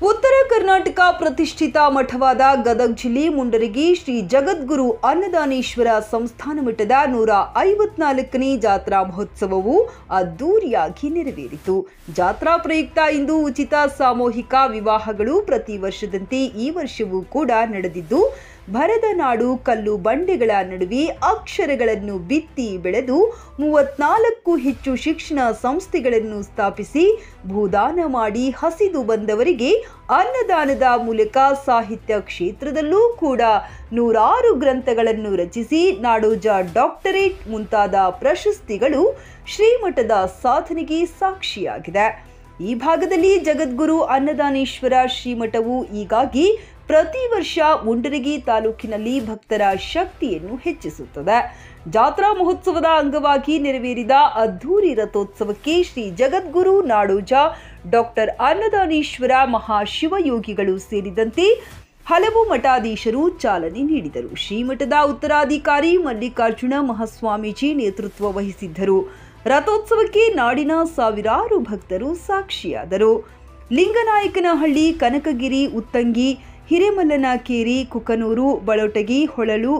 ಉತ್ತರ ಕರ್ನಾಟಕ ಪ್ರತಿಷ್ಠಿತ ಮಠವಾದ ಗದಗ ಜಿಲ್ಲೆ ಮುಂಡರಗಿ ಶ್ರೀ ಜಗದ್ಗುರು ಅನ್ನದಾನೇಶ್ವರ ಸಂಸ್ಥಾನ ಮಠದ 154ನೇ ಜಾತ್ರಾ ಮಹೋತ್ಸವವು ಅದ್ದೂರಿಯಾಗಿ ನೆರವೇರಿತು. ಜಾತ್ರಾ ಪ್ರಯುಕ್ತ ಇಂದು ಉಚಿತ ಸಾಮೂಹಿಕ ವಿವಾಹಗಳು ಪ್ರತಿ ವರ್ಷದಂತೆ ಈ ವರ್ಷವೂ ಕೂಡ ನಡೆದಿದ್ದು, ಭರದ ನಾಡು ಕಲ್ಲು ಬಂಡೆಗಳ ನಡುವೆ ಅಕ್ಷರಗಳನ್ನು ಬಿತ್ತಿ ಬೆಳೆದು 34ಕ್ಕೂ ಹೆಚ್ಚು ಶಿಕ್ಷಣ ಸಂಸ್ಥೆಗಳನ್ನು ಸ್ಥಾಪಿಸಿ ಭೂದಾನ ಮಾಡಿ ಹಸಿದು ಬಂದವರಿಗೆ ಅನ್ನದಾನದ ಮೂಲಕ ಸಾಹಿತ್ಯ ಕ್ಷೇತ್ರದಲ್ಲೂ ಕೂಡ 106 ಗ್ರಂಥಗಳನ್ನು ರಚಿಸಿ ನಾಡೋಜ ಡಾಕ್ಟರೇಟ್ ಮುಂತಾದ ಪ್ರಶಸ್ತಿಗಳು ಶ್ರೀಮಠದ ಸಾಧನೆಗೆ ಸಾಕ್ಷಿಯಾಗಿದೆ. ಈ ಭಾಗದಲ್ಲಿ ಜಗದ್ಗುರು ಅನ್ನದಾನೇಶ್ವರ ಶ್ರೀಮಠವು ಈಗಾಗಿ ಪ್ರತಿ ವರ್ಷ ಮುಂಡರಗಿ ತಾಲೂಕಿನಲ್ಲಿ ಭಕ್ತರ ಶಕ್ತಿಯನ್ನು ಹೆಚ್ಚಿಸುತ್ತದೆ. ಜಾತ್ರಾ ಮಹೋತ್ಸವದ ಅಂಗವಾಗಿ ನೆರವೇರಿದ ಅದ್ದೂರಿ ರಥೋತ್ಸವಕ್ಕೆ ಶ್ರೀ ಜಗದ್ಗುರು ನಾಡೋಜ ಡಾಕ್ಟರ್ ಅನ್ನದಾನೇಶ್ವರ ಮಹಾಶಿವಯೋಗಿಗಳು ಸೇರಿದಂತೆ ಹಲವು ಮಠಾಧೀಶರು ಚಾಲನೆ ನೀಡಿದರು. ಶ್ರೀಮಠದ ಉತ್ತರಾಧಿಕಾರಿ ಮಲ್ಲಿಕಾರ್ಜುನ ಮಹಾಸ್ವಾಮೀಜಿ ನೇತೃತ್ವ ವಹಿಸಿದ್ದರು. ರಥೋತ್ಸವಕ್ಕೆ ನಾಡಿನ ಸಾವಿರಾರು ಭಕ್ತರು ಸಾಕ್ಷಿಯಾದರು. ಲಿಂಗನಾಯಕನಹಳ್ಳಿ, ಕನಕಗಿರಿ, ಉತ್ತಂಗಿ, ಹಿರೇಮಲ್ಲನಕೇರಿ, ಕುಕನೂರು, ಬಳೋಟಗಿ, ಹೊಳಲು,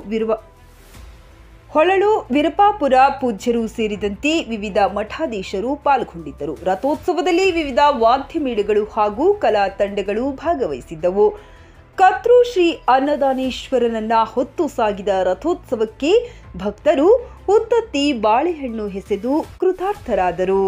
ವಿರಪಾಪುರ ಪೂಜ್ಯರು ಸೇರಿದಂತೆ ವಿವಿಧ ಮಠಾಧೀಶರು ಪಾಲ್ಗೊಂಡಿದ್ದರು. ರಥೋತ್ಸವದಲ್ಲಿ ವಿವಿಧ ವಾದ್ಯ ಮೇಳಗಳು ಹಾಗೂ ಕಲಾ ತಂಡಗಳು ಭಾಗವಹಿಸಿದ್ದವು. ಕರ್ತೃ ಶ್ರೀ ಅನ್ನದಾನೇಶ್ವರನನ್ನ ಹೊತ್ತು ಸಾಗಿದ ರಥೋತ್ಸವಕ್ಕೆ ಭಕ್ತರು ಉತ್ತತ್ತಿ ಬಾಳೆಹಣ್ಣು ಎಸೆದು ಕೃತಾರ್ಥರಾದರು.